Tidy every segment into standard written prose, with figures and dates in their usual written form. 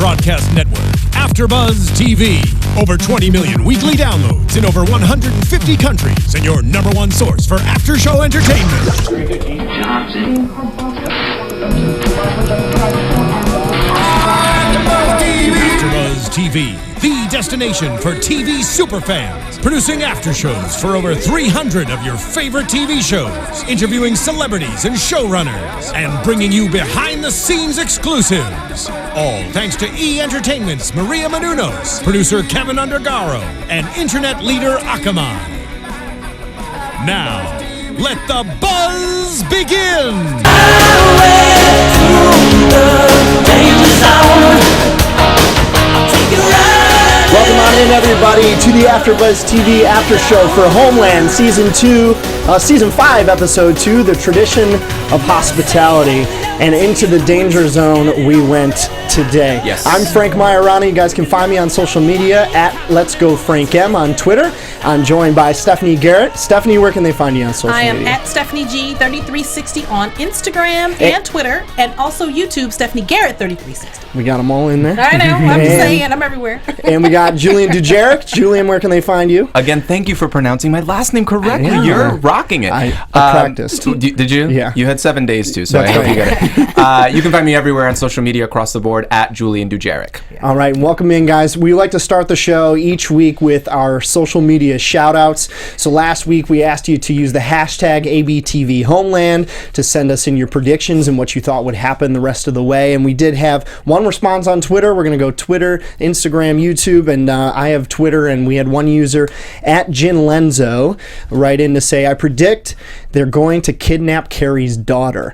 broadcast network, AFTERBUZZ TV. Over 20 million weekly downloads in over 150 countries, and your number one source for after-show entertainment. AFTERBUZZ TV, the destination for TV superfans. Producing aftershows for over 300 of your favorite TV shows. Interviewing celebrities and showrunners. And bringing you behind-the-scenes exclusives. All thanks to E! Entertainment's Maria Menounos, producer Kevin Undergaro, and internet leader Akamai. Now, let the buzz begin! Welcome on in, everybody, to the AFTERBUZZ TV After Show for Homeland Season 5, Episode 2, The Tradition of Hospitality. And into the danger zone we went today. Yes. I'm Frank Maiorana. You guys can find me on social media at Let's Go Frank M on Twitter. I'm joined by Stephanie Garrett. Stephanie, where can they find you on social media? I am at Stephanie G 3360 on Instagram and Twitter, and also YouTube, Stephanie Garrett 3360. We got them all in there. I know. I'm just saying. I'm everywhere. And we got Julian Dujarric. Julian, where can they find you? Again, thank you for pronouncing my last name correctly. You're rocking it. I practiced. Did you? Yeah. You had 7 days too, so That's I hope right. you get it. You can find me everywhere on social media across the board at Julian Dujarric. All right, welcome in, guys. We like to start the show each week with our social media shout-outs. So last week we asked you to use the hashtag ABTV Homeland to send us in your predictions and what you thought would happen the rest of the way. And we did have one response on Twitter. We're going to go Twitter, Instagram, YouTube, and I have Twitter, and we had one user at Gin Lenzo write in to say, I predict they're going to kidnap Carrie's daughter,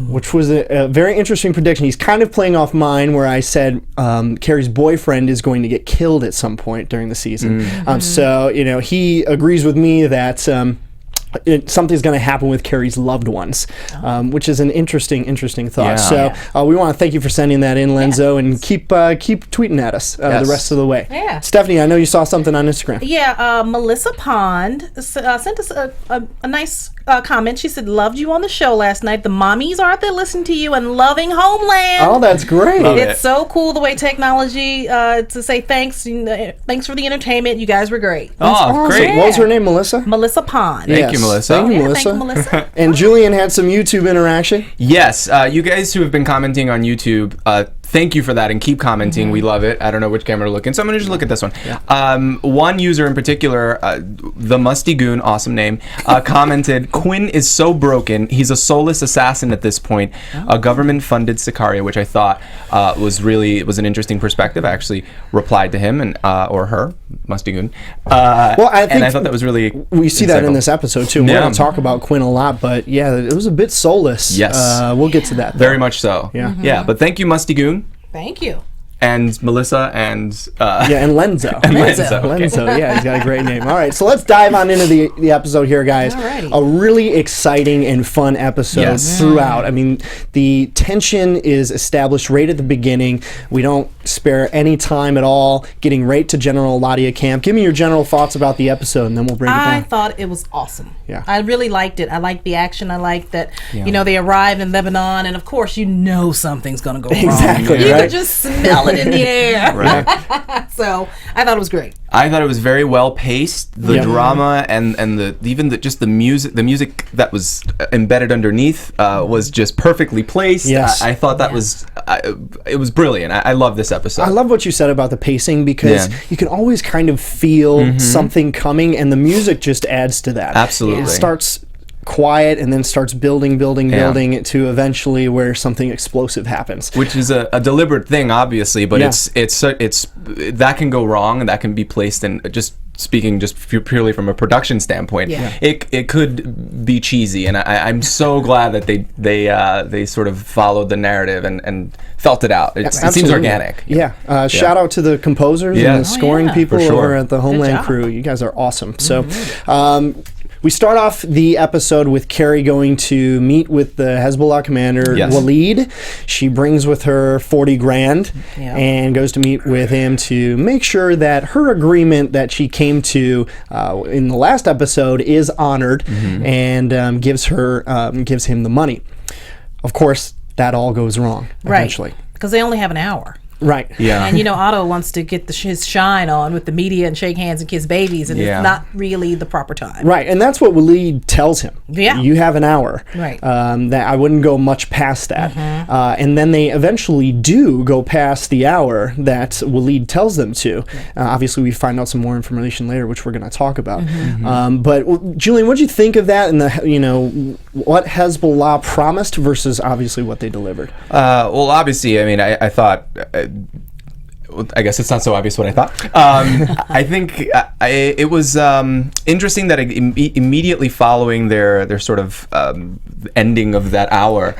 which was a very interesting prediction. He's kind of playing off mine where I said Carrie's boyfriend is going to get killed at some point during the season. So, he agrees with me that something's going to happen with Carrie's loved ones, which is an interesting thought. Yeah. So we want to thank you for sending that in, Lenzo, and keep tweeting at us the rest of the way. Yeah. Stephanie, I know you saw something on Instagram. Yeah, Melissa Pond sent us a nice comment. She said, loved you on the show last night. The mommies are out there listening to you and loving Homeland. Oh, that's great. It's so cool the way technology to say thanks. Thanks for the entertainment. You guys were great. Oh, great. What was her name, Melissa? Melissa Pond. Thank you, Melissa. Thank you, Melissa. Thank you, Melissa. And Julian had some YouTube interaction. Yes, you guys who have been commenting on YouTube, thank you for that, and keep commenting. We love it. I don't know which camera to look in, so I'm going to just look at this one. Yeah. One user in particular, the Musty Goon, awesome name, commented, Quinn is so broken. He's a soulless assassin at this point. A government-funded Sicario, which I thought was an interesting perspective. I actually replied to him and or her, Musty Goon. Well, I think I thought that was really we see that in insightful. this episode too. We're going to talk about Quinn a lot, but yeah, it was a bit soulless. Yes, we'll get to that. Very much so. Yeah, yeah. But thank you, Musty Goon. Thank you. And Melissa and and Lenzo. Lenzo. Okay. Lenzo, yeah, he's got a great name. All right, so let's dive on into the episode here, guys. Alrighty. A really exciting and fun episode throughout. I mean, the tension is established right at the beginning. We don't spare any time at all, getting right to General Ladia camp. Give me your general thoughts about the episode, and then we'll break it down. I thought it was awesome. Yeah. I really liked it. I liked the action. I liked that, they arrived in Lebanon, and of course, something's going to go wrong. Exactly, You right? could just smell it in the air. Right. So I thought it was great. I thought it was very well paced. The drama and the music that was embedded underneath was just perfectly placed. Yes. I thought that was it was brilliant. I love this episode. I love what you said about the pacing because you can always kind of feel something coming, and the music just adds to that. Absolutely. It starts quiet and then starts building to eventually where something explosive happens. Which is a deliberate thing, obviously, but it's that can go wrong, and that can be placed in just. Speaking just purely from a production standpoint, it could be cheesy, and I'm so glad that they sort of followed the narrative and felt it out. It seems organic. Yeah. Shout out to the composers and the scoring people over at the Homeland crew. You guys are awesome. So we start off the episode with Carrie going to meet with the Hezbollah commander, Walid. She brings with her 40 grand and goes to meet with him to make sure that her agreement that she came to in the last episode is honored, and gives him the money. Of course, that all goes wrong eventually. Because they only have an hour. Right. Yeah. And Otto wants to get his shine on with the media and shake hands and kiss babies, and it's not really the proper time. Right, and that's what Waleed tells him. Yeah. You have an hour. Right. That I wouldn't go much past that. And then they eventually do go past the hour that Waleed tells them to. Obviously, we find out some more information later, which we're going to talk about. But Julian, what did you think of that, and what Hezbollah promised versus obviously what they delivered? Well, obviously, I mean, I thought. I guess it's not so obvious what I thought. I think it was interesting that immediately following their sort of ending of that hour,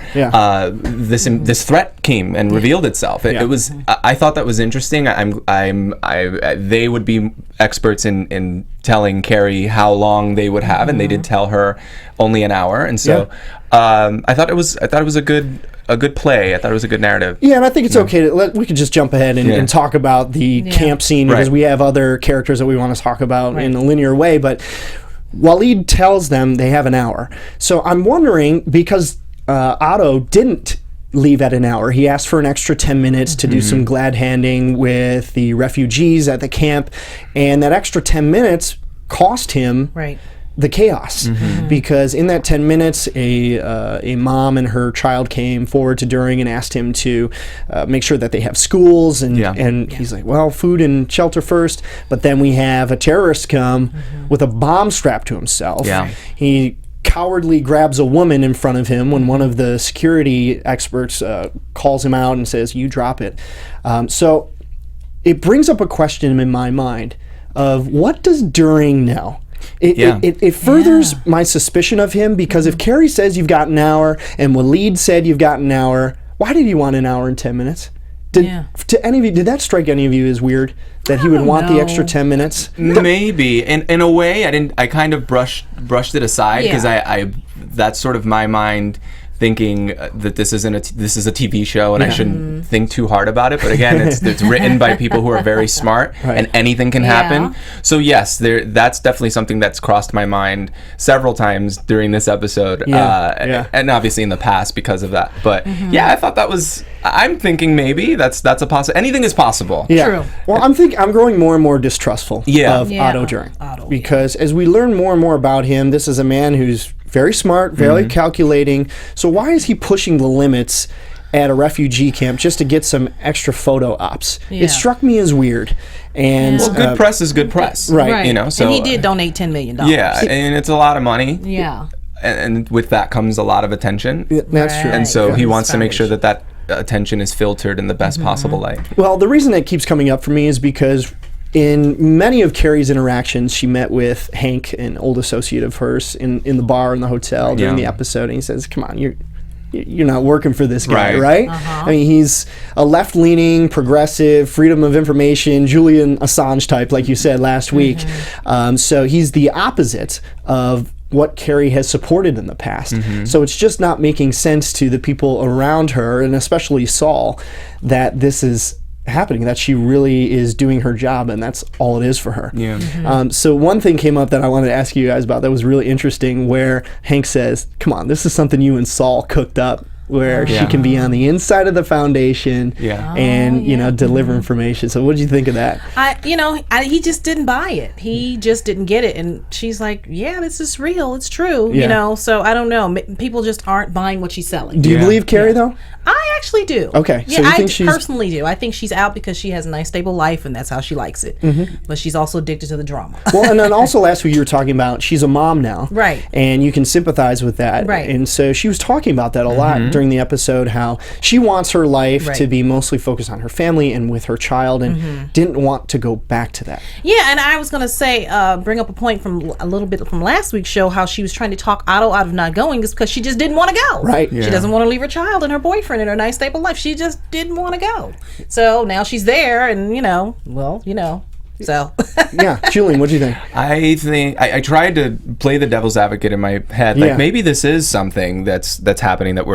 this threat came and revealed itself. It was. I thought that was interesting. They would be experts in telling Carrie how long they would have, and they did tell her only an hour. And so I thought it was a good play. I thought it was a good narrative. Yeah, and I think it's okay we could just jump ahead and talk about the camp scene, because we have other characters that we want to talk about in a linear way. But Waleed tells them they have an hour. So I'm wondering, because Otto didn't leave at an hour. He asked for an extra 10 minutes to do some glad handing with the refugees at the camp, and that extra 10 minutes cost him the chaos, because in that 10 minutes a mom and her child came forward to During and asked him to make sure that they have schools, and he's like, well, food and shelter first. But then we have a terrorist come with a bomb strapped to himself. He cowardly grabs a woman in front of him when one of the security experts calls him out and says, you drop it. So it brings up a question in my mind of, what does During know? It furthers my suspicion of him, because if Carrie says you've got an hour and Waleed said you've got an hour, why did he want an hour and 10 minutes? To any of you, did that strike any of you as weird, that he would want the extra 10 minutes? Maybe. In a way, I kind of brushed it aside, because I that's sort of my mind thinking that this is a TV show and I shouldn't think too hard about it. But again, it's written by people who are very smart, and anything can happen. So yes, that's definitely something that's crossed my mind several times during this episode, and obviously in the past because of that. But I thought that was. I'm thinking maybe that's a possible. Anything is possible. Yeah. True. Well, I'm growing more and more distrustful of Otto During, because as we learn more and more about him, this is a man who's very smart, very calculating. So why is he pushing the limits at a refugee camp just to get some extra photo ops? It struck me as weird. And good press is good press, right? So and he did donate $10 million. Yeah, and it's a lot of money. Yeah, and with that comes a lot of attention. That's true. And so he wants to make sure that attention is filtered in the best possible light. Well, the reason it keeps coming up for me is because in many of Carrie's interactions, she met with Hank, an old associate of hers, in the bar in the hotel during the episode, and he says, come on, you're not working for this guy, right? I mean, he's a left-leaning, progressive, freedom of information, Julian Assange type, like you said last week. So he's the opposite of what Carrie has supported in the past. So it's just not making sense to the people around her, and especially Saul, that this is happening, that she really is doing her job, and that's all it is for her. So one thing came up that I wanted to ask you guys about that was really interesting, where Hank says, come on, this is something you and Saul cooked up, where she can be on the inside of the foundation and deliver information. So what did you think of that? He just didn't buy it. He just didn't get it. And she's like, this is real. It's true. So I don't know. People just aren't buying what she's selling. Do you believe Carrie though? I actually do. Okay. Yeah, I personally do. I think she's out because she has a nice stable life and that's how she likes it. But she's also addicted to the drama. Well, and then also last week you were talking about she's a mom now. Right. And you can sympathize with that. Right. And so she was talking about that a lot during the episode, how she wants her life to be mostly focused on her family and with her child, and didn't want to go back to that. Yeah, and I was going to say, bring up a point from a little bit from last week's show, how she was trying to talk Otto out of not going is because she just didn't want to go. Right. She doesn't want to leave her child and her boyfriend and her nice stable life. She just didn't want to go. So now she's there, and So Yeah, Julian, what do you think? I think I tried to play the devil's advocate in my head. Like maybe this is something that's happening that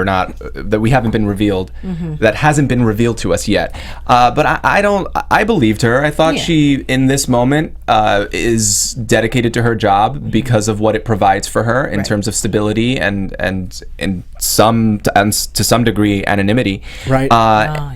we haven't been revealed, that hasn't been revealed to us yet. But I believed her. I thought she, in this moment, is dedicated to her job because of what it provides for her in terms of stability and to some degree anonymity. Right.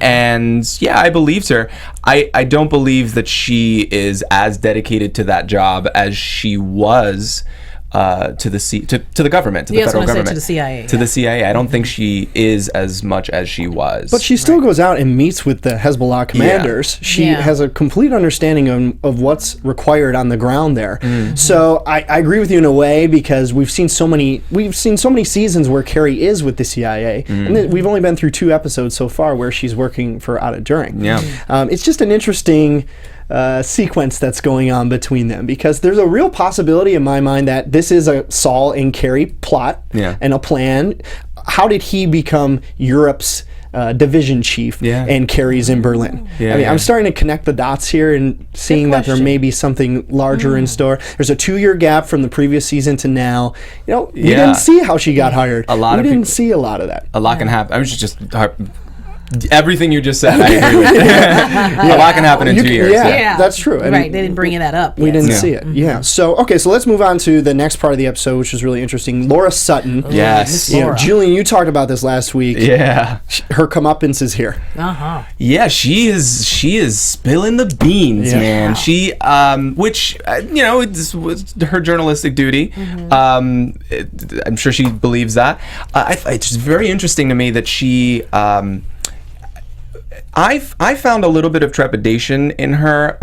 And I believed her. I don't believe that she is as dedicated to that job as she was to the government, to the federal government, to the CIA. To the CIA. I don't think she is as much as she was. But she still goes out and meets with the Hezbollah commanders. She has a complete understanding of what's required on the ground there. So I agree with you in a way, because we've seen so many seasons where Carrie is with the CIA, and then we've only been through 2 episodes so far where she's working for Out of During. It's just an interesting sequence that's going on between them, because there's a real possibility in my mind that this is a Saul and Carrie plot and a plan. How did he become Europe's division chief and Carrie's in Berlin? I'm starting to connect the dots here and seeing that there may be something larger in store. There's a 2-year gap from the previous season to now. We didn't see how she got hired. We didn't see a lot of that. A lot can happen. I was just everything you just said, I agree with. A lot can happen in 2 years. Yeah, that's true. They didn't bring that up. We didn't see it. So let's move on to the next part of the episode, which is really interesting. Morra Sutton. Yes. Julian, you talked about this last week. Yeah. Her comeuppance is here. Yeah, she is spilling the beans, man. She, which it's her journalistic duty. I'm sure she believes that. It's very interesting to me that she. I found a little bit of trepidation in her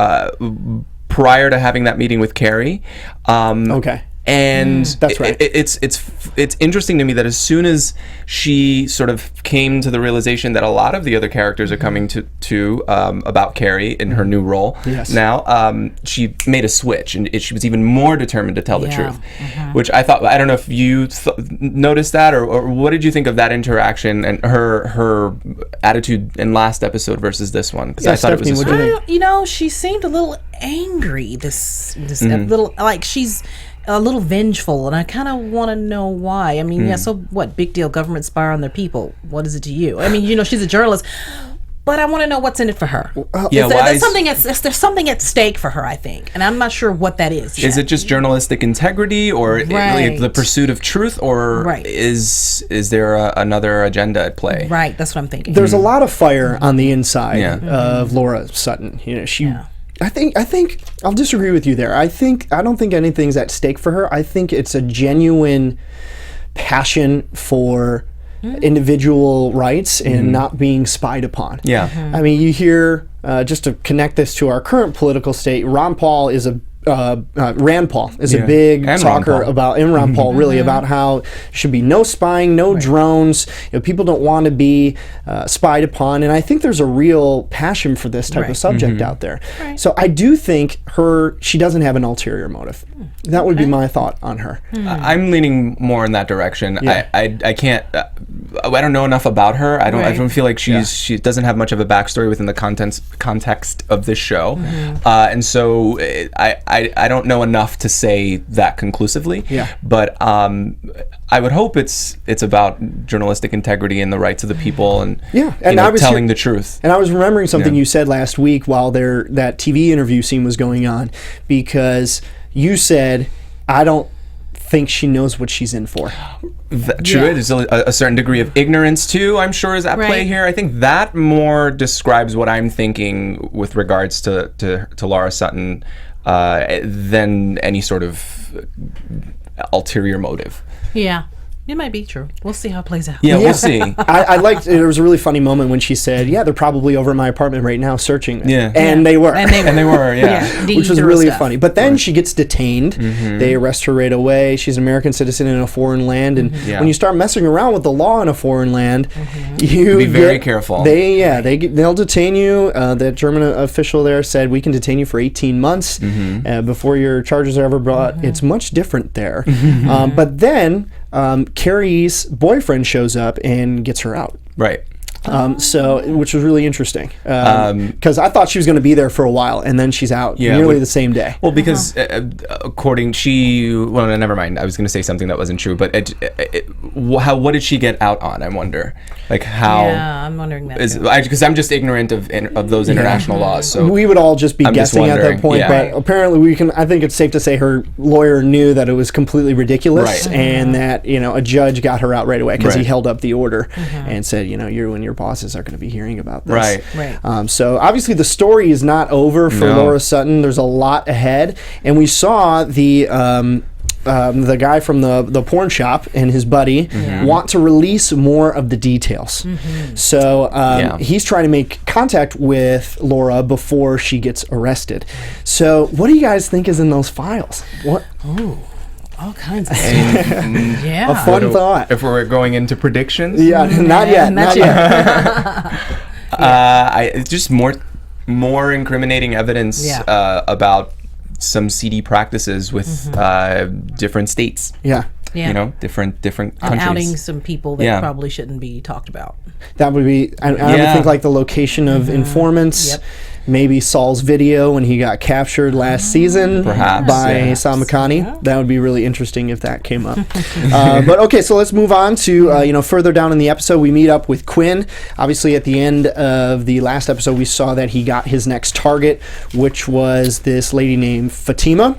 prior to having that meeting with Carrie. And that's right. It's interesting to me that as soon as she sort of came to the realization that a lot of the other characters are coming to about Carrie in her new role now, she made a switch, and she was even more determined to tell the truth, which I thought, I don't know if you noticed that, or what did you think of that interaction and her attitude in last episode versus this one? Because I thought Stephanie, it was she seemed a little angry, this little, like she's a little vengeful, and I kind of want to know why. I mean, so what? Big deal. Government spy on their people. What is it to you? I mean, she's a journalist, but I want to know what's in it for her. There's something at stake for her, I think, and I'm not sure what that is. Is it just journalistic integrity, or the pursuit of truth, or is there another agenda at play? Right. That's what I'm thinking. There's a lot of fire on the inside of Morra Sutton. I think I'll disagree with you there. I don't think anything's at stake for her. I think it's a genuine passion for individual rights and not being spied upon. I mean, you hear, just to connect this to our current political state, Rand Paul is a big talker about, and Ron Paul really, about how there should be no spying, no drones. People don't want to be spied upon, and I think there's a real passion for this type of subject out there. So I do think she doesn't have an ulterior motive. That would be my thought on her. I'm leaning more in that direction. I can't. I don't know enough about her. I don't feel like she doesn't have much of a backstory within the context of this show, and so I don't know enough to say that conclusively. But I would hope it's about journalistic integrity and the rights of the people, and telling the truth. And I was remembering something you said last week while that TV interview scene was going on, because you said, I don't think she knows what she's in for. True. There's a certain degree of ignorance too, I'm sure, is at play here. I think that more describes what I'm thinking with regards to Morra Sutton than any sort of ulterior motive. It might be true. We'll see how it plays out. We'll see. I liked, there was a really funny moment when she said, they're probably over at my apartment right now searching. And they were. Which was really funny. But then she gets detained. They arrest her right away. She's an American citizen in a foreign land. And when you start messing around with the law in a foreign land, you be very careful. They'll detain you. The German official there said, we can detain you for 18 months before your charges are ever brought. It's much different there. But then Carrie's boyfriend shows up and gets her out. Right. Which was really interesting because I thought she was going to be there for a while, and then she's out nearly the same day. Well, because never mind. I was going to say something that wasn't true, but what did she get out on? I wonder, like how. Yeah, I'm wondering that because I'm just ignorant of those international laws. So we would all just be guessing at that point, but apparently we can. I think it's safe to say her lawyer knew that it was completely ridiculous, and that a judge got her out right away because he held up the order and said, you and your bosses are going to be hearing about this. Right. So obviously the story is not over for Morra Sutton. There's a lot ahead, and we saw the guy from the porn shop and his buddy want to release more of the details. So he's trying to make contact with Laura before she gets arrested. So what do you guys think is in those files? What? Oh. All kinds of stuff. A fun thought. If we're going into predictions? Yeah, not yet. Just more incriminating evidence about some seedy practices with different states. Yeah. Different countries. And outing some people that probably shouldn't be talked about. That would be, I would think, like the location of informants. Yep. Maybe Saul's video when he got captured last season by Samakani. That would be really interesting if that came up. But okay, so let's move on to further down in the episode. We meet up with Quinn. Obviously, at the end of the last episode, we saw that he got his next target, which was this lady named Fatima,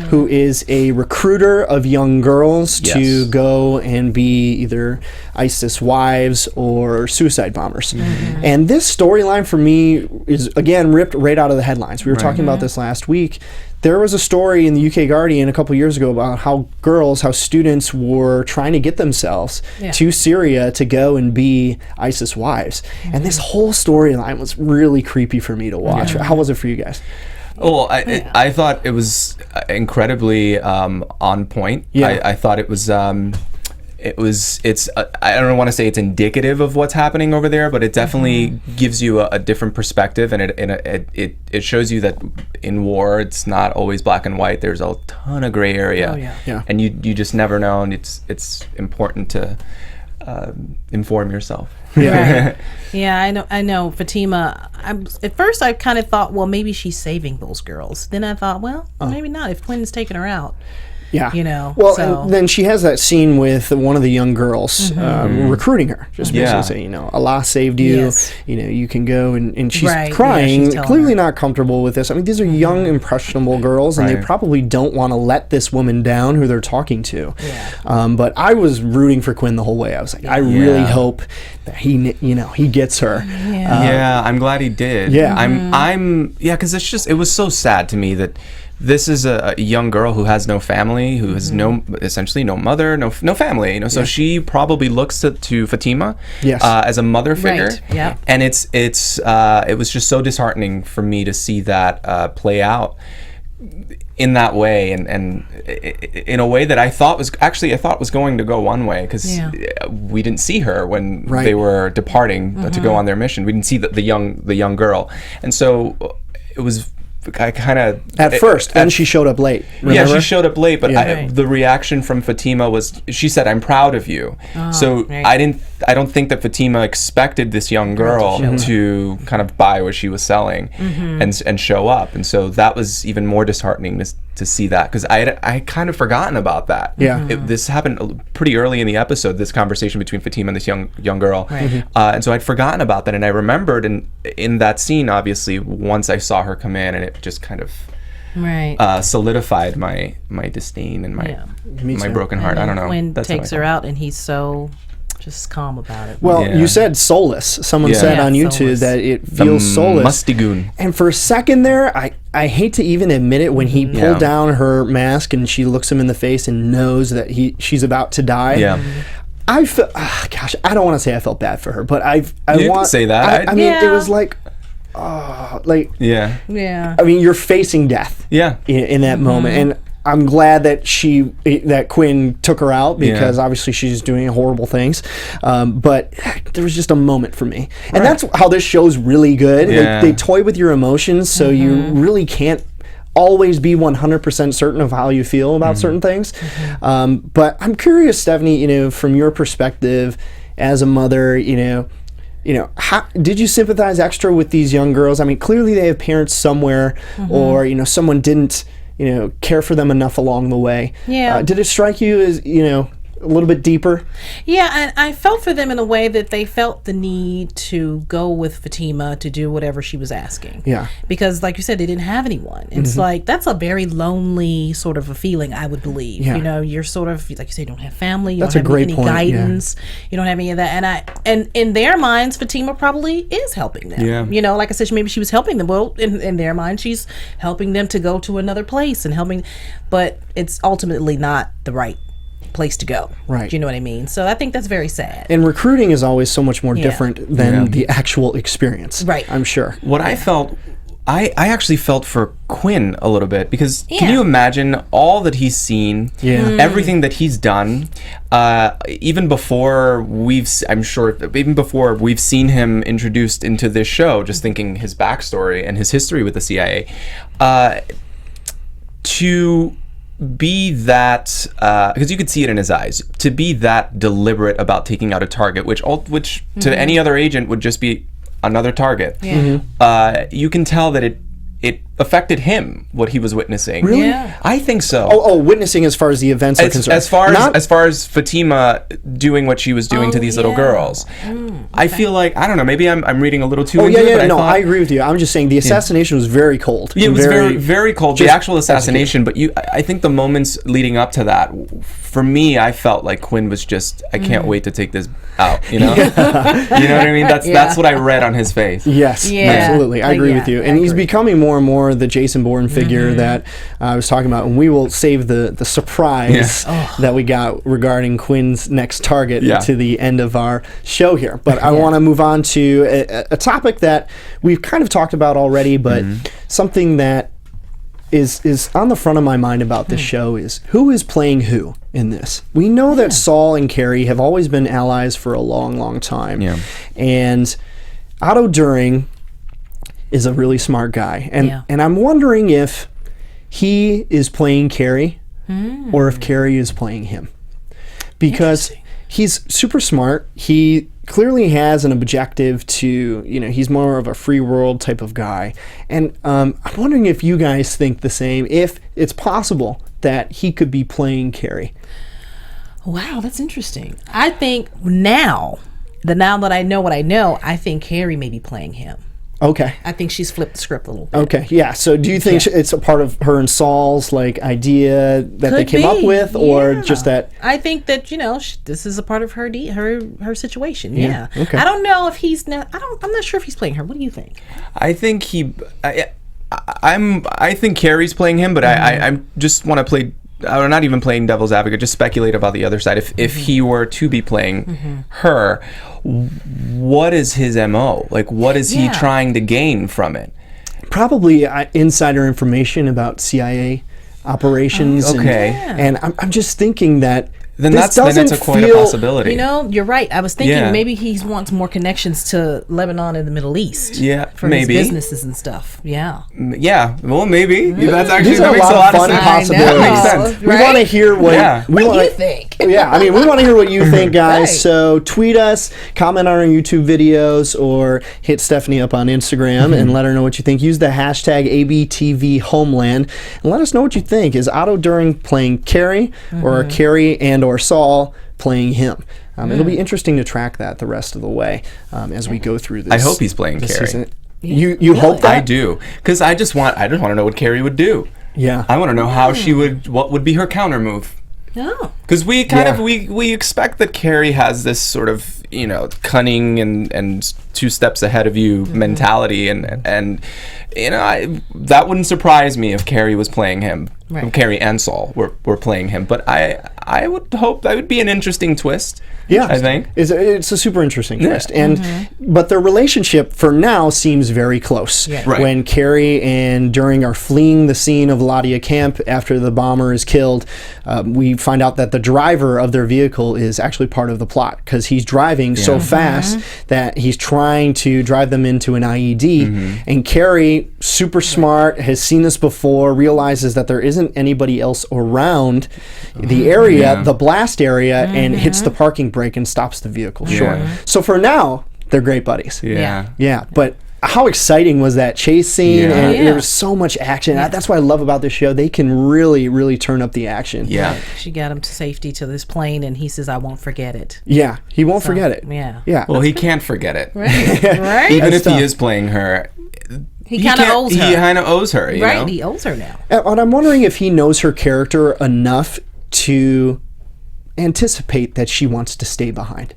who is a recruiter of young girls to go and be either ISIS wives or suicide bombers. And this storyline for me is, again, ripped right out of the headlines. We were talking about this last week. There was a story in the UK Guardian a couple years ago about how students were trying to get themselves to Syria to go and be ISIS wives. And this whole storyline was really creepy for me to watch. How was it for you guys? Well, I thought it was incredibly on point. I thought it was I don't want to say it's indicative of what's happening over there, but it definitely gives you a different perspective, and it shows you that in war it's not always black and white. There's a ton of gray area, and you just never know, and it's important to inform yourself. I know Fatima. At first I kind of thought, well, maybe she's saving those girls. Then I thought, well, maybe not, if Quinn's taking her out. Yeah. Well, and then she has that scene with one of the young girls recruiting her. Just basically saying, Allah saved you. Yes. You can go, and she's crying, she's clearly not comfortable with this. I mean, these are young, impressionable girls, and they probably don't want to let this woman down who they're talking to. But I was rooting for Quinn the whole way. I was like, I really hope that he gets her. I'm glad he did. Because it was so sad to me that this is a young girl who has no family, who has essentially no mother, no family. So she probably looks to Fatima as a mother figure. And it was just so disheartening for me to see that play out in that way, and in a way that I thought was going to go one way, because we didn't see her when they were departing to go on their mission. We didn't see the young girl, and so it was. I kind of at first, and she showed up late. Remember? Yeah, she showed up late, but the reaction from Fatima was, she said, "I'm proud of you." I don't think that Fatima expected this young girl to kind of buy what she was selling and show up, and so that was even more disheartening to see that, because I kind of forgotten about that. This happened pretty early in the episode, this conversation between Fatima and this young girl, and so I'd forgotten about that, and I remembered in that scene, obviously, once I saw her come in, and it just kind of solidified my disdain and my broken heart. I don't know. Quinn takes her out, and he's so just calm about it. Well, you said soulless. Someone said on YouTube that it feels soulless. Musty goon. And for a second there, I hate to even admit it, when he pulled down her mask and she looks him in the face and knows that she's about to die. I feel, gosh, I don't want to say I felt bad for her, but I can say that. I mean, it was like, I mean, you're facing death. In that moment, and I'm glad that Quinn took her out, because obviously she's doing horrible things. But there was just a moment for me, and that's how this show's really good. They toy with your emotions, so you really can't always be 100% certain of how you feel about certain things. But I'm curious, Stephanie, from your perspective as a mother, how did you sympathize extra with these young girls? I mean, clearly they have parents somewhere, or someone didn't care for them enough along the way. Yeah. Did it strike you as a little bit deeper? Yeah, and I felt for them in a way that they felt the need to go with Fatima to do whatever she was asking. Yeah. Because, like you said, they didn't have anyone. It's like, that's a very lonely sort of a feeling, I would believe. Yeah. You're sort of, like you say, you don't have family, you That's don't a have great any point, guidance, you don't have any of that. And in their minds, Fatima probably is helping them. Yeah. Like I said, maybe she was helping them. Well, in their mind, she's helping them to go to another place and helping, but it's ultimately not the right place to go. Right. Do you know what I mean? So I think that's very sad. And recruiting is always so much more different than Yeah. the actual experience. Right. I'm sure. What I felt, I actually felt for Quinn a little bit, because can Yeah. you imagine all that he's seen, everything that he's done, even before even before we've seen him introduced into this show, just thinking his backstory and his history with the CIA, to be that, because you could see it in his eyes, to be that deliberate about taking out a target, which to any other agent would just be another target. You can tell that it affected him, what he was witnessing. Really? Yeah. I think so. Oh, witnessing as far as the events are concerned. As far as Fatima doing what she was doing to these little girls, I feel like, I don't know, maybe I'm reading a little too into it. But No, I agree with you. I'm just saying the assassination was very cold. Yeah, it was very, very cold. The just actual assassination, but I think the moments leading up to that, for me, I felt like Quinn was just, I can't wait to take this out. You know what I mean? That's what I read on his face. Yes, Yeah. absolutely. I agree with you. And I he's agree. becoming more and more the Jason Bourne figure that I was talking about. And we will save the surprise that we got regarding Quinn's next target to the end of our show here. But I want to move on to a topic that we've kind of talked about already, but something that is on the front of my mind about this show is who is playing who in this. We know that Saul and Carrie have always been allies for a long, long time. Yeah. And Otto During is a really smart guy. And I'm wondering if he is playing Carrie or if Carrie is playing him. Because he's super smart. He clearly has an objective to, he's more of a free world type of guy. And I'm wondering if you guys think the same, if it's possible that he could be playing Carrie. Wow, that's interesting. I think now that I know what I know, I think Carrie may be playing him. Okay. I think she's flipped the script a little bit. Okay, yeah. So do you think it's a part of her and Saul's idea that they came up with, or just that? I think that this is a part of her situation. Yeah. Okay. I don't know if he's not. I'm not sure if he's playing her. What do you think? I think I think Carrie's playing him, but I just want to play. Or not even playing devil's advocate, just speculate about the other side. If he were to be playing her, what is his MO? What is he trying to gain from it? Probably insider information about CIA operations. And I'm just thinking that then that's quite a possibility. You're right. I was thinking maybe he wants more connections to Lebanon and the Middle East. Yeah, for maybe his businesses and stuff. Yeah. Yeah. Well, maybe that's actually These are makes a lot of fun sense. possibilities. That makes sense. We want to hear what you think. Yeah, I mean, we want to hear what you think, guys. So tweet us, comment on our YouTube videos, or hit Stephanie up on Instagram and let her know what you think. Use the hashtag ABTV Homeland and let us know what you think. Is Otto During playing Carrie, or are Carrie and or Saul playing him? It'll be interesting to track that the rest of the way as we go through this. I hope he's playing Carrie. Season. You hope that? I do, because I just want to know what Carrie would do. Yeah, I want to know how she would. What would be her counter move? No, because we we expect that Carrie has this sort of cunning and two steps ahead of you mentality, and that wouldn't surprise me if Carrie was playing him. Right. Carrie and Saul were playing him, but I would hope that would be an interesting twist. Yeah, I think it's a super interesting twist, and but their relationship for now seems very close. Yeah. Right. When Carrie and During are fleeing the scene of Ladia Camp after the bomber is killed, we find out that the driver of their vehicle is actually part of the plot because he's driving so fast that he's trying to drive them into an IED. And Carrie, super smart, has seen this before, realizes that there isn't anybody else around the area, the blast area, and hits the parking brake and stops the vehicle short. So for now, they're great buddies. Yeah. Yeah, but how exciting was that chase scene? Yeah. And there was so much action. That's what I love about this show. They can really, really turn up the action. Yeah. She got him to safety to this plane, and he says, "I won't forget it." Yeah, he won't forget it. Yeah. Yeah. Well, he can't forget it. Right. Even if That's he tough. is playing her, He kind of owes her. He kind of owes her, you know? He owes her now. And I'm wondering if he knows her character enough to anticipate that she wants to stay behind.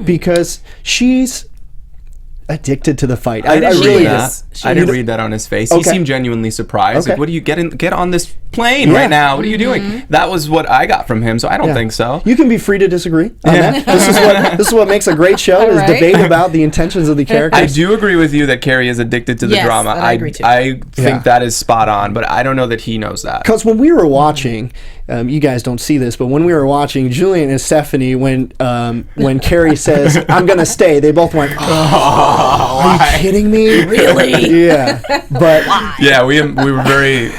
Because she's addicted to the fight. I didn't really read that. I didn't read that on his face. He seemed genuinely surprised. Okay. Like, what do you get on this plane right now? What are you doing? That was what I got from him, so I don't think so. You can be free to disagree on that. This is what makes a great show, is Right. debate about the intentions of the characters. I do agree with you that Carrie is addicted to the Yes, drama. I agree too. I think that is spot on, but I don't know that he knows that. Because when we were watching, you guys don't see this, but when we were watching, Julian and Stephanie, when Carrie says, "I'm gonna stay," they both went, "Oh, are you kidding me? Really? Yeah." But Yeah, we were very.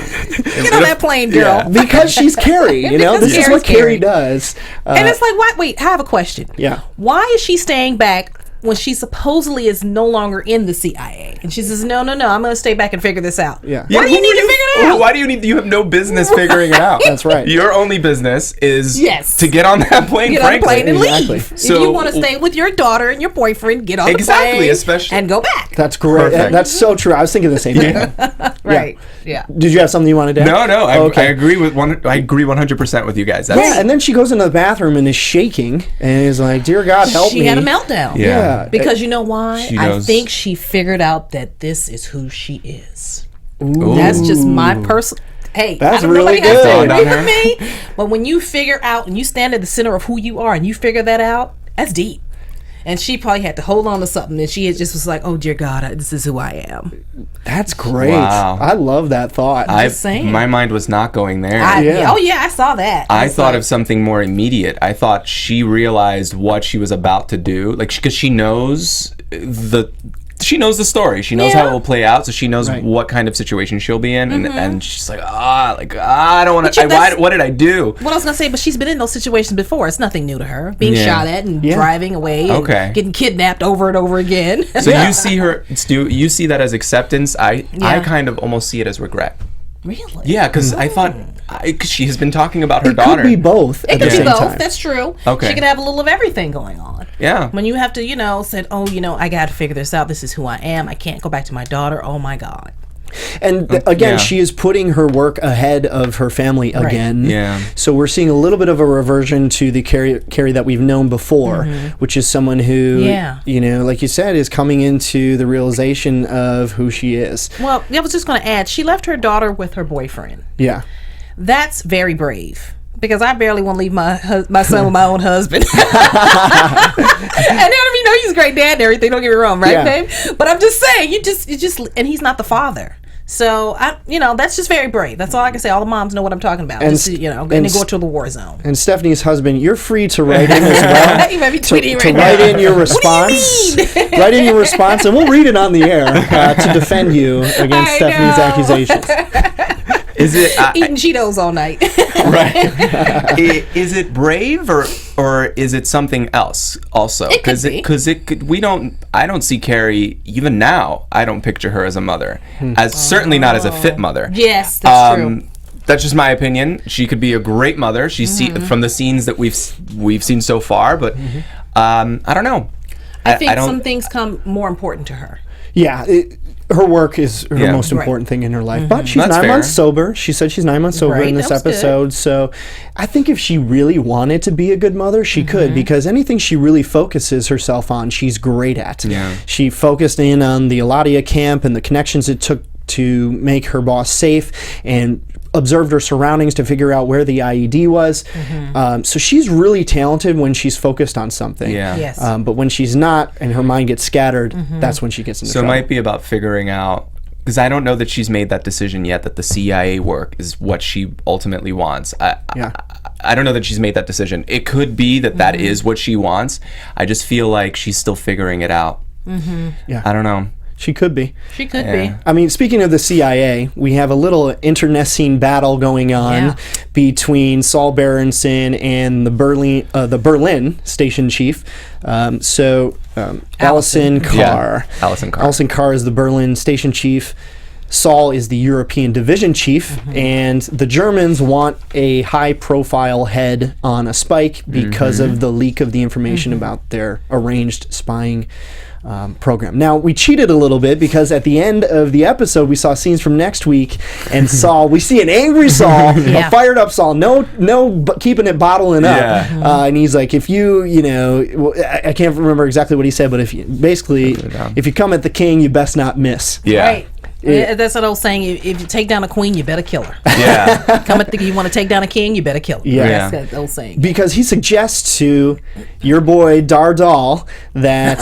Get on that plane, girl. Yeah. because she's Carrie, you know, Because this is what Carrie's Carrie does. And it's like, what? Wait, I have a question. Yeah. Why is she staying back when she supposedly is no longer in the CIA? And she says, no, I'm going to stay back and figure this out. Yeah. Why do you need to figure it out? Why do you need? You have no business figuring it out. That's right. Your only business is Yes. to get on that plane. Get on the frankly. plane and Exactly. leave. If So- you want to stay with your daughter and your boyfriend, get on Exactly, the plane especially- and go back. That's great. Perfect. That's so true. I was thinking the same thing. Right. Yeah. Did you have something you wanted to add? No, I Okay. agree with I agree 100% with you guys. That's, Yeah, and then she goes into the bathroom and is shaking and is like, "Dear God, help me." She had a meltdown. Yeah. Because you know why? She I knows. think she figured out that this is who she is. That's just my personal. Hey, That's I don't know really nobody has to good. agree On her. with me, but when you figure out and you stand at the center of who you are and you figure that out, that's deep. And she probably had to hold on to something, and she just was like, "Oh dear God, this is who I am." That's great. Wow. I love that thought. Just saying. My mind was not going there. Yeah. Oh yeah, I saw that. I was thought like, of something more immediate. I thought she realized what she was about to do, like because she knows the story. She knows how it will play out, so she knows Right. what kind of situation she'll be in, and she's like, I don't want to. What did I do? What I was gonna say, but she's been in those situations before. It's nothing new to her. Being Yeah. shot at and Yeah. driving away, and Okay. getting kidnapped over and over again. So you see her, Stu. You see that as acceptance. I Yeah. kind of almost see it as regret. Really? Yeah, because I thought cause she has been talking about her it daughter. could be both It at could the be same both. time. That's true. Okay. She could have a little of everything going on. Yeah. When you have to, say, "Oh, I got to figure this out. This is who I am. I can't go back to my daughter. Oh my God." And again, yeah. she is putting her work ahead of her family again. Yeah. So we're seeing a little bit of a reversion to the Carrie that we've known before, which is someone who, Yeah. like you said, is coming into the realization of who she is. Well, I was just going to add, she left her daughter with her boyfriend. Yeah. That's very brave. Because I barely want to leave my son with my own husband. And he's a great dad and everything. Don't get me wrong, right, Yeah. babe? But I'm just saying, you just, and he's not the father. So that's just very brave. That's all I can say. All the moms know what I'm talking about. And Just, and they go to the war zone. And Stephanie's husband, you're free to write in as well. You might be to tweeting right write now. in your response. Write in your response, and we'll read it on the air to defend you against I Stephanie's know. accusations. Is it Eating Cheetos all night. right? Is it brave or is it something else also? It could be. Because I don't see Carrie even now. I don't picture her as a mother, as certainly not as a fit mother. Yes, that's true. That's just my opinion. She could be a great mother. From the scenes that we've seen so far, but I don't know. I think don't- some things come more important to her. Yeah. Her work is her Yeah. most Right. important thing in her life. But she's That's 9 fair. months sober. She said she's 9 months sober Right, in this that was good. episode. So I think if she really wanted to be a good mother, she could, because anything she really focuses herself on, she's great at. Yeah. She focused in on the Eladia camp and the connections it took to make her boss safe, and observed her surroundings to figure out where the IED was. So she's really talented when she's focused on something. Yeah. Yes. But when she's not and her mind gets scattered, that's when she gets into So it trouble. might be about figuring out, because I don't know that she's made that decision yet, that the CIA work is what she ultimately wants. I don't know that she's made that decision. It could be that is what she wants. I just feel like she's still figuring it out. Yeah. I don't know. She could be. She could be. I mean, speaking of the CIA, we have a little internecine battle going on between Saul Berenson and the Berlin station chief. Allison Carr. Allison Carr is the Berlin station chief. Saul is the European division chief, and the Germans want a high-profile head on a spike because of the leak of the information about their arranged spying program. Now, we cheated a little bit because at the end of the episode, we saw scenes from next week, and we see an angry Saul, a fired up Saul, no keeping it bottling up. And he's like, if I can't remember exactly what he said, but if you come at the king, you best not miss. Right. That's an old saying. If you take down a queen, you better kill her. You want to take down a king, you better kill her. That's that old saying. Because he suggests to your boy Dardal that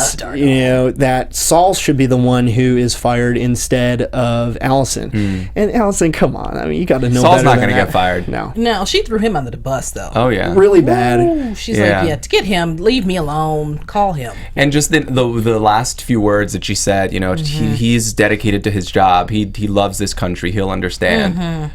that Saul should be the one who is fired instead of Allison. And Allison, come on, I mean, you got to know Saul's better not going to get fired. No, she threw him under the bus though. Oh yeah, really bad. Ooh, she's like, to get him, leave me alone, call him. And just the last few words that she said, he's dedicated to his job. He loves this country. He'll understand.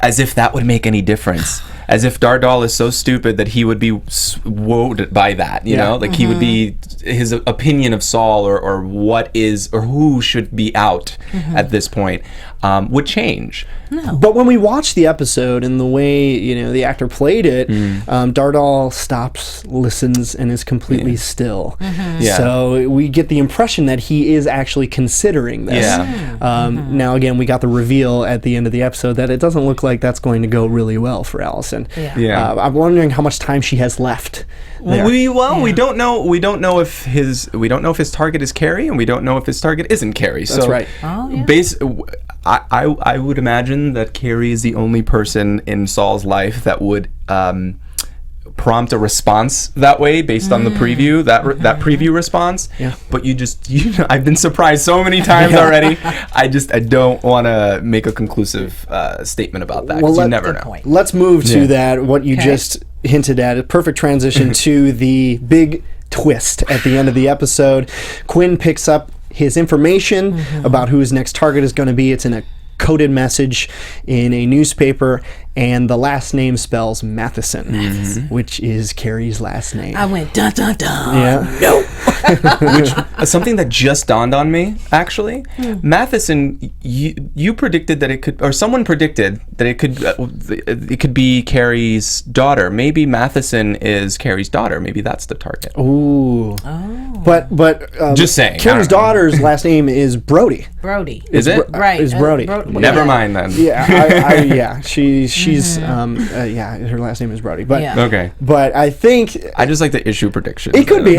As if that would make any difference. As if Dardal is so stupid that he would be swayed by that. You know, like he would be, his opinion of Saul or what is or who should be out at this point would change. No. But when we watch the episode and the way the actor played it, Dardal stops, listens, and is completely still. So we get the impression that he is actually considering this. Now again, we got the reveal at the end of the episode that it doesn't look like that's going to go really well for Allison. I'm wondering how much time she has left there. We don't know. We don't know if his target is Carrie, and we don't know if his target isn't Carrie. That's right. I would imagine that Carrie is the only person in Saul's life that would prompt a response that way based on the preview, that preview response. But I've been surprised so many times already. I don't want to make a conclusive statement about that, because you never know. Let's move to that, what you just hinted at. A perfect transition to the big twist at the end of the episode. Quinn picks up his information about who his next target is going to be. It's in a coded message in a newspaper, and the last name spells Matheson, which is Carrie's last name. I went dun dun dun. No. Which something that just dawned on me, actually. Matheson, you predicted that it could, or someone predicted that it could be Carrie's daughter. Maybe Matheson is Carrie's daughter. Maybe that's the target. Ooh. Oh. But just saying. Carrie's daughter's last name is Brody. Is it? Right. Is Brody. Never mind then. She's her last name is Brody. But okay. But I think I just like the issue prediction. It could be.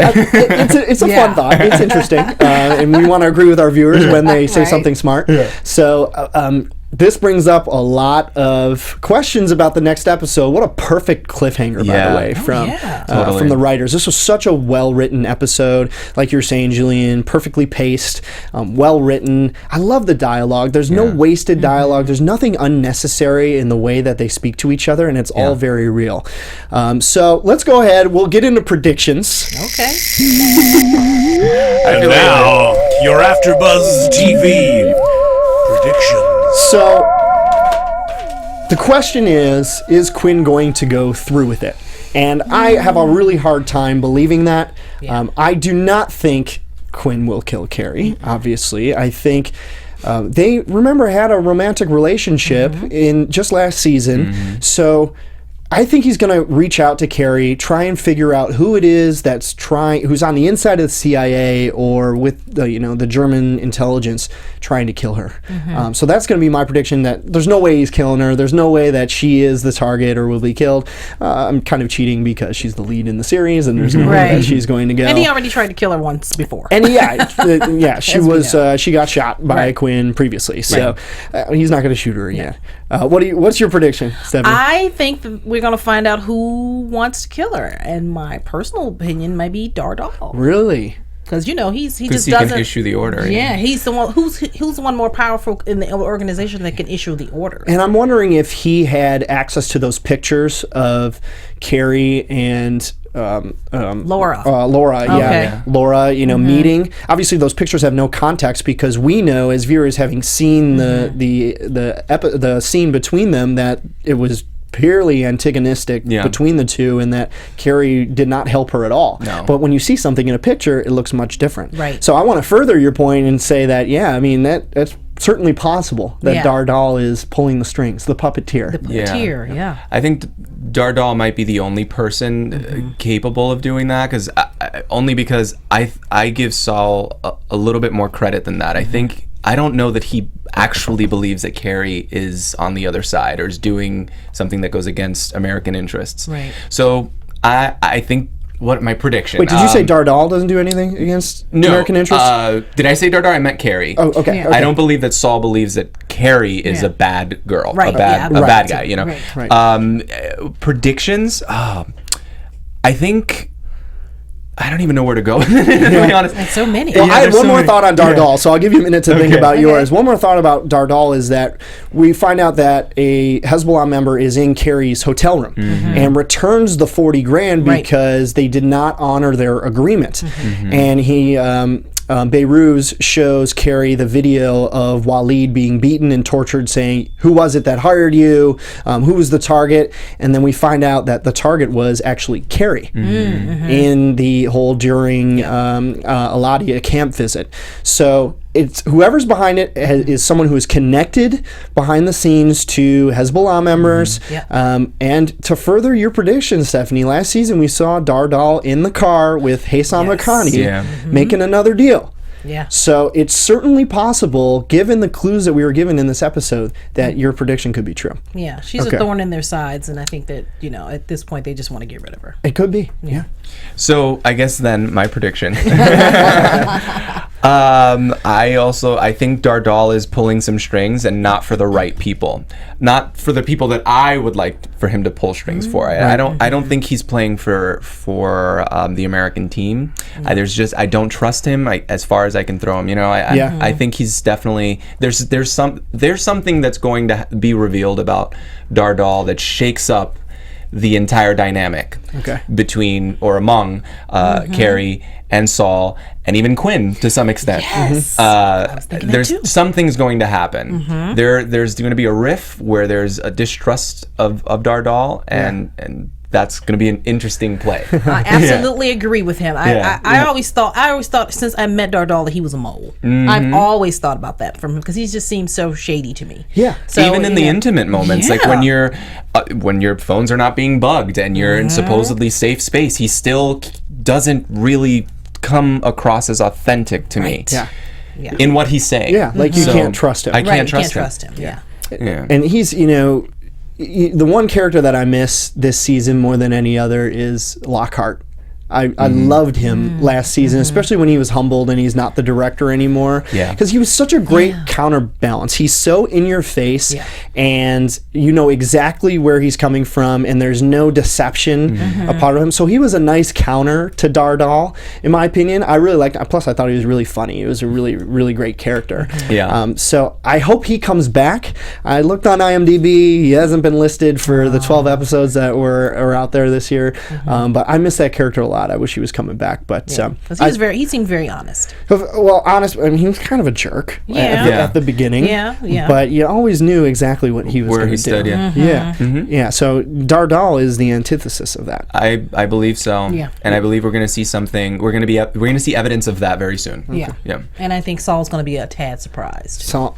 It's a fun thought. It's interesting, and we want to agree with our viewers when they say something smart. So this brings up a lot of questions about the next episode. What a perfect cliffhanger, by the way, from the writers. This was such a well-written episode. Like you're saying, Julian, perfectly paced, well-written. I love the dialogue. There's no wasted dialogue. There's nothing unnecessary in the way that they speak to each other, and it's all very real. So let's go ahead. We'll get into predictions. Okay. And now, your AfterBuzz TV predictions. So, the question is Quinn going to go through with it? And I have a really hard time believing that. I do not think Quinn will kill Carrie, obviously. I think they, remember, had a romantic relationship in just last season. So I think he's going to reach out to Carrie, try and figure out who it is who's on the inside of the CIA or with the German intelligence trying to kill her. So that's going to be my prediction, that there's no way he's killing her. There's no way that she is the target or will be killed. I'm kind of cheating because she's the lead in the series, and there's no way that she's going to go. And he already tried to kill her once before. And she got shot by Quinn previously, so he's not going to shoot her again. What's your prediction, Stephanie? I think that we're going to find out who wants to kill her, and my personal opinion might be Dardal. Really? Because he just he doesn't can issue the order. Yeah, he's the one who's the one more powerful in the organization that can issue the order. And I'm wondering if he had access to those pictures of Carrie and Laura. Laura, Okay. Laura, meeting. Obviously, those pictures have no context because we know, as viewers, having seen the scene between them, that it was purely antagonistic between the two, and that Carrie did not help her at all. No. But when you see something in a picture, it looks much different. Right. So I want to further your point and say that, that's certainly possible that Dardal is pulling the strings, the puppeteer. The puppeteer, yeah. I think Dardal might be the only person capable of doing that, only because I give Saul a little bit more credit than that. I don't know that he actually believes that Carrie is on the other side or is doing something that goes against American interests. Right. So I think what my prediction. Wait, did you say Dardal doesn't do anything against American interests? Did I say Dardal? I meant Carrie. Oh, okay. Yeah. I don't believe that Saul believes that Carrie is a bad girl, Right, a bad guy. Right. Predictions. I think. I don't even know where to go. To be honest. That's so many. Well, I had there's one so more many. thought on Dardal, so I'll give you a minute to think about yours. Okay. One more thought about Dardal is that we find out that a Hezbollah member is in Carrie's hotel room and returns the $40,000 because they did not honor their agreement. And he... Beiruz shows Carrie the video of Waleed being beaten and tortured, saying, "Who was it that hired you? Who was the target?" And then we find out that the target was actually Carrie in the hole during Aladia camp visit. So it's whoever's behind it is someone who is connected behind the scenes to Hezbollah members. And to further your prediction, Stephanie, last season we saw Dardal in the car with Haysam Haqqani making another deal. Yeah. So it's certainly possible, given the clues that we were given in this episode, that your prediction could be true. Yeah, she's a thorn in their sides, and I think that, at this point they just want to get rid of her. It could be. Yeah. So I guess then my prediction. I think Dardal is pulling some strings, and not for the right people, not for the people that I would like for him to pull strings for. I don't think he's playing for the American team. I don't trust him. As far as I can throw him, I think he's definitely there's something that's going to be revealed about Dardal that shakes up the entire dynamic between or among Carrie and Saul and even Quinn to some extent. Yes. There's something's going to happen. There's going to be a riff where there's a distrust of Dardal and that's going to be an interesting play. I absolutely agree with him. I always thought since I met Dardal that he was a mole. I've always thought about that from him because he just seems so shady to me. Yeah. So, even in the intimate moments, like when your phones are not being bugged and you're in supposedly safe space, he still doesn't really come across as authentic to me. Yeah. In what he's saying. Yeah, like you can't trust him. I can't you trust him. Yeah. And he's, the one character that I miss this season more than any other is Lockhart. I loved him last season, especially when he was humbled and he's not the director anymore. Yeah. Because he was such a great counterbalance. He's so in your face and you know exactly where he's coming from and there's no deception a part of him. So he was a nice counter to Dardal, in my opinion. I really liked him. Plus, I thought he was really funny. He was a really, really great character. Yeah. So I hope he comes back. I looked on IMDb. He hasn't been listed for the 12 episodes that were out there this year. But I miss that character a lot. I wish he was coming back, but he seemed very honest. Well, honest. I mean, he was kind of a jerk at the beginning. Yeah. But you always knew exactly what he was going to do. Stood, Yeah. So Dardal is the antithesis of that. I believe so. Yeah. And I believe we're going to see something. We're going to see evidence of that very soon. Yeah. Yeah. And I think Saul's going to be a tad surprised. So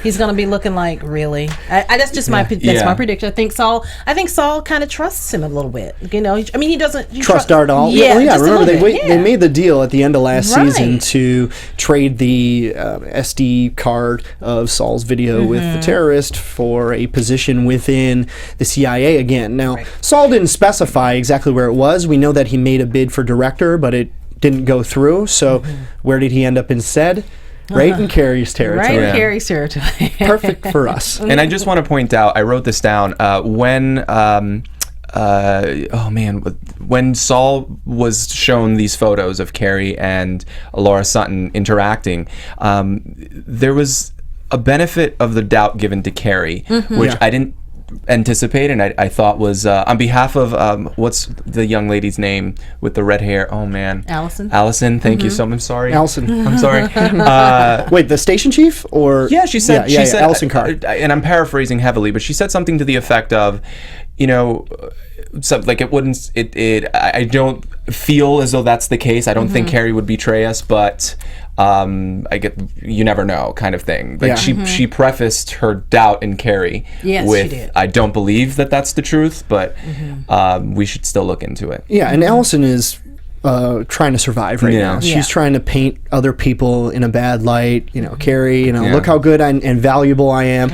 He's going to be looking like, really? That's just my my prediction. I think Saul kind of trusts him a little bit. I mean, he doesn't trust Dardal. Yeah. Remember they made the deal at the end of last season to trade the SD card of Saul's video with the terrorist for a position within the CIA again. Now, Saul didn't specify exactly where it was. We know that he made a bid for director, but it didn't go through. So where did he end up instead? Right in Carrie's territory. Right in Carrie's territory. Perfect for us. And I just want to point out, I wrote this down, when Saul was shown these photos of Carrie and Morra Sutton interacting, there was a benefit of the doubt given to Carrie, which I didn't anticipate, and I thought was on behalf of what's the young lady's name with the red hair? Oh man, Allison. Thank you so much. I'm sorry, Allison. I'm sorry. Wait, the station chief or she said Allison Carr. And I'm paraphrasing heavily, but she said something to the effect of, you know, like it wouldn't. I don't feel as though that's the case. I don't think Carrie would betray us, but. You never know, kind of thing. Like she prefaced her doubt in Carrie with, "I don't believe that that's the truth, but we should still look into it." Yeah, and Allison is trying to survive right now. She's trying to paint other people in a bad light. You know, Carrie. You know, look how good and valuable I am.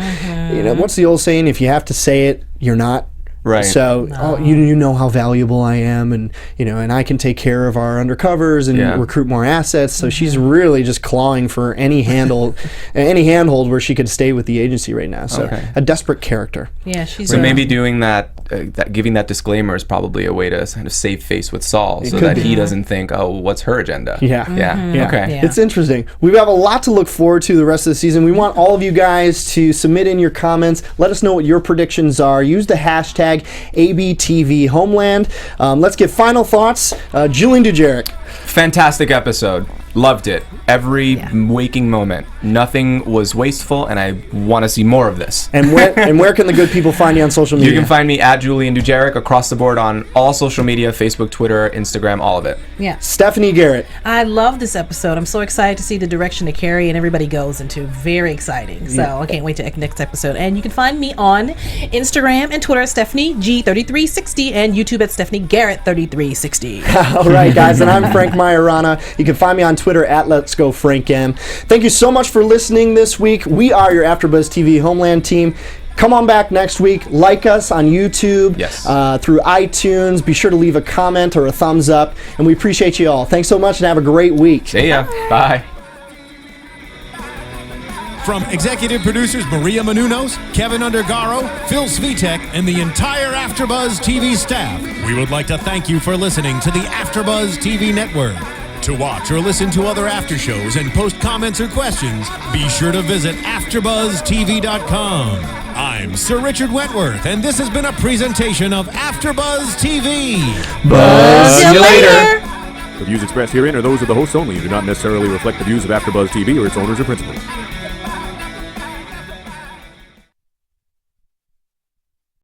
You know, what's the old saying? If you have to say it, you're not. Right. So you know how valuable I am, and you know, and I can take care of our undercovers and recruit more assets. So she's really just clawing for any handhold where she could stay with the agency right now. So a desperate character. Yeah, she's. So maybe doing that, giving that disclaimer is probably a way to kind of save face with Saul, so that he doesn't think, oh, what's her agenda? Yeah. Okay. Yeah. It's interesting. We have a lot to look forward to the rest of the season. We want all of you guys to submit in your comments. Let us know what your predictions are. Use the hashtag ABTV Homeland. Let's get final thoughts. Julian Dujarric. Fantastic episode. Loved it. Every waking moment. Nothing was wasteful, and I want to see more of this. And where can the good people find you on social media? You can find me at Julian Dujarric across the board on all social media, Facebook, Twitter, Instagram, all of it. Yeah. Stephanie Garrett. I love this episode. I'm so excited to see the direction that Carrie and everybody goes into. Very exciting. So I can't wait to next episode. And you can find me on Instagram and Twitter at Stephanie G3360 and YouTube at Stephanie Garrett 3360. All right, guys, and I'm Frank Maiorana. You can find me on Twitter at Let's Go Frank M. Thank you so much for listening this week. We are your AfterBuzz TV Homeland team. Come on back next week. Like us on YouTube, through iTunes. Be sure to leave a comment or a thumbs up, and we appreciate you all. Thanks so much, and have a great week. See ya. Bye. From executive producers Maria Menounos, Kevin Undergaro, Phil Svitek, and the entire AfterBuzz TV staff, we would like to thank you for listening to the AfterBuzz TV network. To watch or listen to other after shows and post comments or questions, be sure to visit AfterBuzzTV.com. I'm Sir Richard Wentworth, and this has been a presentation of AfterBuzz TV. Buzz you later. The views expressed herein are those of the hosts only and do not necessarily reflect the views of AfterBuzz TV or its owners or principals.